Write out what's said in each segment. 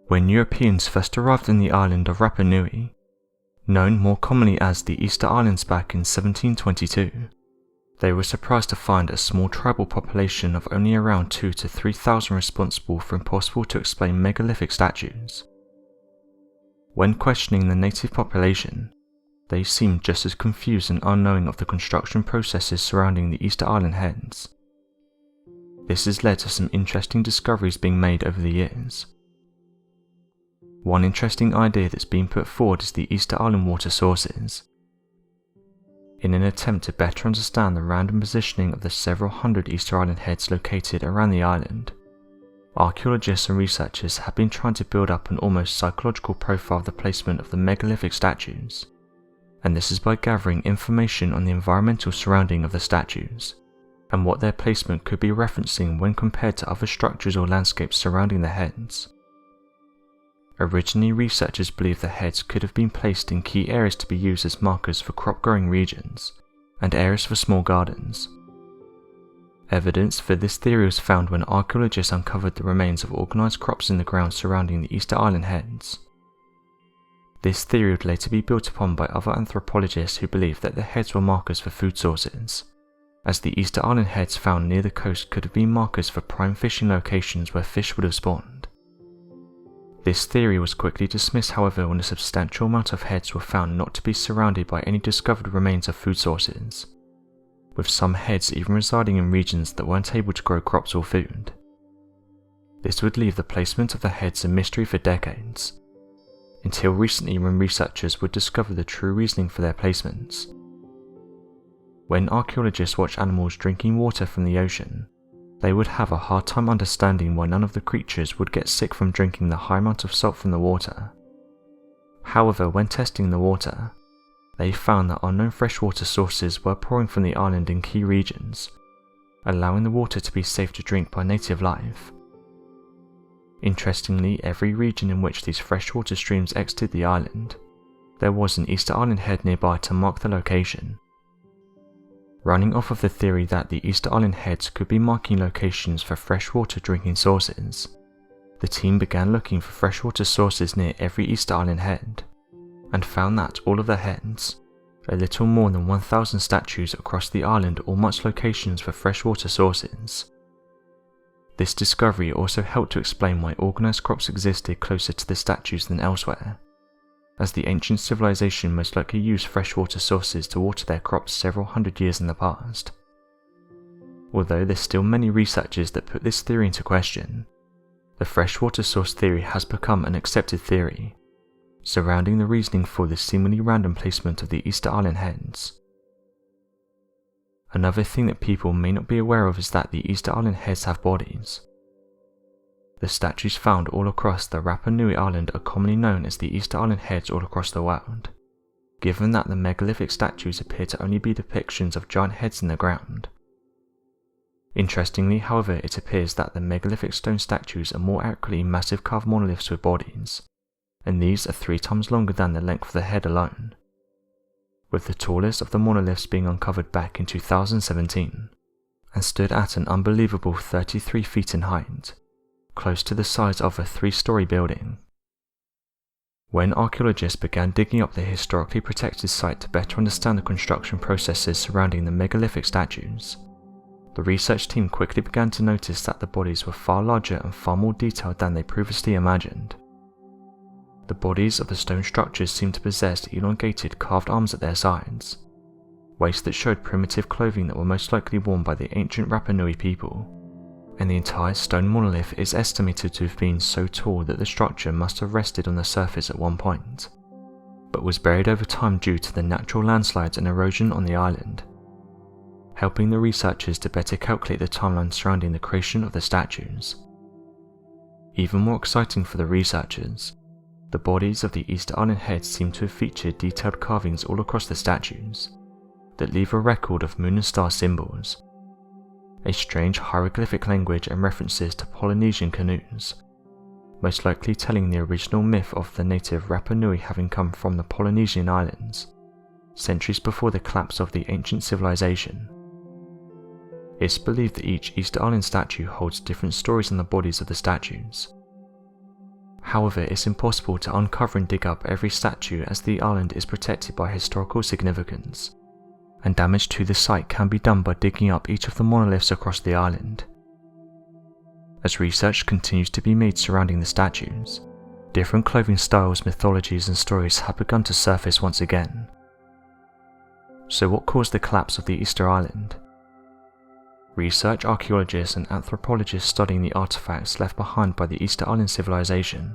When Europeans first arrived in the island of Rapa Nui, known more commonly as the Easter Islands back in 1722, they were surprised to find a small tribal population of only around 2,000 to 3,000 responsible for impossible to explain megalithic statues. When questioning the native population, they seemed just as confused and unknowing of the construction processes surrounding the Easter Island heads. This has led to some interesting discoveries being made over the years. One interesting idea that's been put forward is the Easter Island water sources. In an attempt to better understand the random positioning of the several hundred Easter Island heads located around the island, archaeologists and researchers have been trying to build up an almost psychological profile of the placement of the megalithic statues, and this is by gathering information on the environmental surrounding of the statues, and what their placement could be referencing when compared to other structures or landscapes surrounding the heads. Originally, researchers believed the heads could have been placed in key areas to be used as markers for crop-growing regions, and areas for small gardens. Evidence for this theory was found when archaeologists uncovered the remains of organised crops in the ground surrounding the Easter Island heads. This theory would later be built upon by other anthropologists who believed that the heads were markers for food sources, as the Easter Island heads found near the coast could have been markers for prime fishing locations where fish would have spawned. This theory was quickly dismissed, however, when a substantial amount of heads were found not to be surrounded by any discovered remains of food sources, with some heads even residing in regions that weren't able to grow crops or food. This would leave the placement of the heads a mystery for decades, until recently when researchers would discover the true reasoning for their placements. When archaeologists watch animals drinking water from the ocean, they would have a hard time understanding why none of the creatures would get sick from drinking the high amount of salt from the water. However, when testing the water, they found that unknown freshwater sources were pouring from the island in key regions, allowing the water to be safe to drink by native life. Interestingly, every region in which these freshwater streams exited the island, there was an Easter Island head nearby to mark the location. Running off of the theory that the Easter Island heads could be marking locations for freshwater drinking sources, the team began looking for freshwater sources near every Easter Island head, and found that all of the heads, a little more than 1,000 statues across the island, all marked locations for freshwater sources. This discovery also helped to explain why organised crops existed closer to the statues than elsewhere, as the ancient civilization most likely used freshwater sources to water their crops several hundred years in the past. Although there's still many researchers that put this theory into question, the freshwater source theory has become an accepted theory, surrounding the reasoning for the seemingly random placement of the Easter Island heads. Another thing that people may not be aware of is that the Easter Island heads have bodies. The statues found all across the Rapa Nui island are commonly known as the Easter Island heads all across the world, given that the megalithic statues appear to only be depictions of giant heads in the ground. Interestingly, however, it appears that the megalithic stone statues are more accurately massive carved monoliths with bodies, and these are 3 times longer than the length of the head alone, with the tallest of the monoliths being uncovered back in 2017, and stood at an unbelievable 33 feet in height, close to the size of a 3-story building. When archaeologists began digging up the historically protected site to better understand the construction processes surrounding the megalithic statues, the research team quickly began to notice that the bodies were far larger and far more detailed than they previously imagined. The bodies of the stone structures seemed to possess elongated carved arms at their sides, waists that showed primitive clothing that were most likely worn by the ancient Rapa Nui people, and the entire stone monolith is estimated to have been so tall that the structure must have rested on the surface at one point, but was buried over time due to the natural landslides and erosion on the island, helping the researchers to better calculate the timeline surrounding the creation of the statues. Even more exciting for the researchers, the bodies of the Easter Island heads seem to have featured detailed carvings all across the statues, that leave a record of moon and star symbols, a strange hieroglyphic language and references to Polynesian canoes, most likely telling the original myth of the native Rapa Nui having come from the Polynesian islands, centuries before the collapse of the ancient civilization. It's believed that each Easter Island statue holds different stories on the bodies of the statues. However, it's impossible to uncover and dig up every statue as the island is protected by historical significance, and damage to the site can be done by digging up each of the monoliths across the island. As research continues to be made surrounding the statues, different clothing styles, mythologies and stories have begun to surface once again. So what caused the collapse of the Easter Island? Research archaeologists and anthropologists studying the artifacts left behind by the Easter Island civilization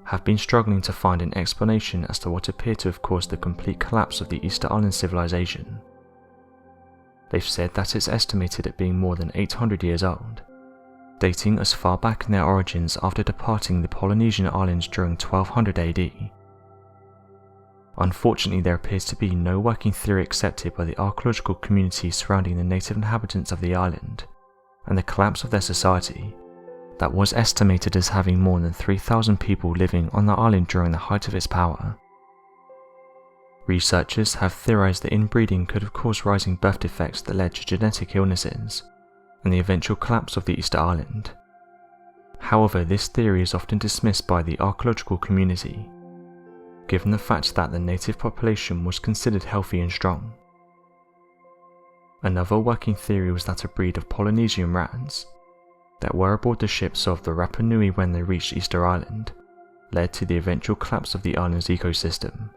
have been struggling to find an explanation as to what appeared to have caused the complete collapse of the Easter Island civilization. They've said that it's estimated at being more than 800 years old, dating as far back in their origins after departing the Polynesian islands during 1200 AD. Unfortunately, there appears to be no working theory accepted by the archaeological community surrounding the native inhabitants of the island and the collapse of their society, that was estimated as having more than 3,000 people living on the island during the height of its power. Researchers have theorized that inbreeding could have caused rising birth defects that led to genetic illnesses and the eventual collapse of the Easter Island. However, this theory is often dismissed by the archaeological community, given the fact that the native population was considered healthy and strong. Another working theory was that a breed of Polynesian rats that were aboard the ships of the Rapa Nui when they reached Easter Island led to the eventual collapse of the island's ecosystem.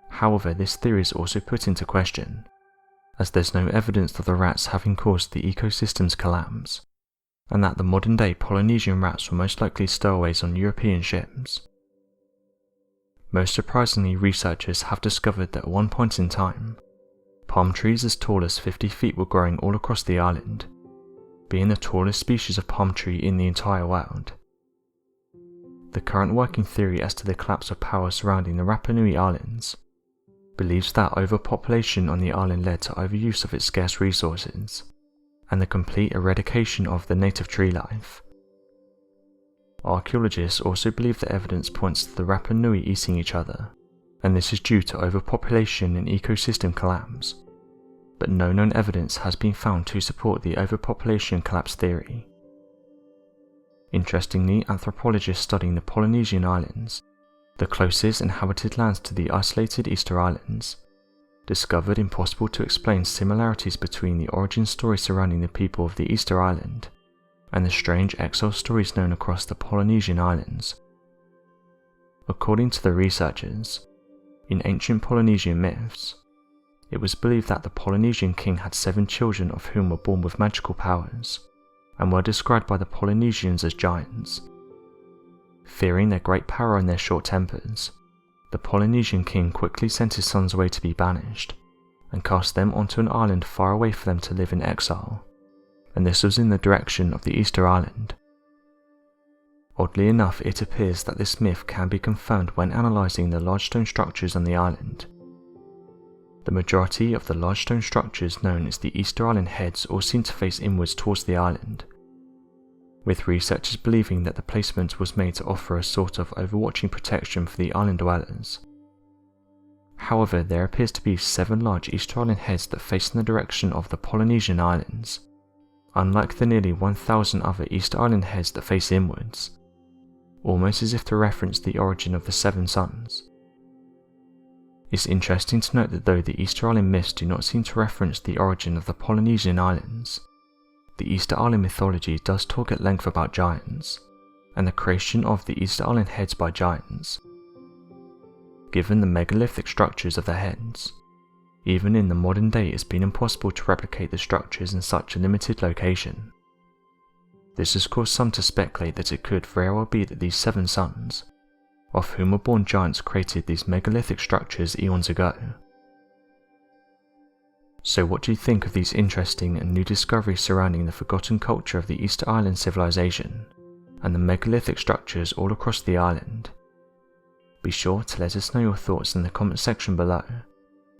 However, this theory is also put into question, as there's no evidence of the rats having caused the ecosystem's collapse, and that the modern-day Polynesian rats were most likely stowaways on European ships. Most surprisingly, researchers have discovered that at one point in time, palm trees as tall as 50 feet were growing all across the island, being the tallest species of palm tree in the entire world. The current working theory as to the collapse of power surrounding the Rapa Nui Islands believes that overpopulation on the island led to overuse of its scarce resources and the complete eradication of the native tree life. Archaeologists also believe that evidence points to the Rapa Nui eating each other, and this is due to overpopulation and ecosystem collapse, but no known evidence has been found to support the overpopulation collapse theory. Interestingly, anthropologists studying the Polynesian Islands, the closest inhabited lands to the isolated Easter Islands, discovered impossible to explain similarities between the origin story surrounding the people of the Easter Island and the strange exile stories known across the Polynesian Islands. According to the researchers, in ancient Polynesian myths, it was believed that the Polynesian king had 7 children of whom were born with magical powers, and were described by the Polynesians as giants. Fearing their great power and their short tempers, the Polynesian king quickly sent his sons away to be banished, and cast them onto an island far away for them to live in exile, and this was in the direction of the Easter Island. Oddly enough, it appears that this myth can be confirmed when analysing the large stone structures on the island. The majority of the large stone structures known as the Easter Island heads all seem to face inwards towards the island, with researchers believing that the placement was made to offer a sort of overwatching protection for the island dwellers. However, there appears to be 7 large Easter Island heads that face in the direction of the Polynesian Islands, unlike the nearly 1,000 other Easter Island heads that face inwards, almost as if to reference the origin of the 7 suns. It's interesting to note that though the Easter Island myths do not seem to reference the origin of the Polynesian Islands, the Easter Island mythology does talk at length about giants, and the creation of the Easter Island heads by giants. Given the megalithic structures of the heads, even in the modern day it's been impossible to replicate the structures in such a limited location. This has caused some to speculate that it could very well be that these 7 sons, of whom were born giants, created these megalithic structures eons ago. So what do you think of these interesting and new discoveries surrounding the forgotten culture of the Easter Island civilization and the megalithic structures all across the island? Be sure to let us know your thoughts in the comment section below,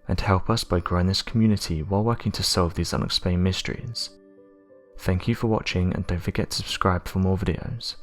and help us by growing this community while working to solve these unexplained mysteries. Thank you for watching, and don't forget to subscribe for more videos.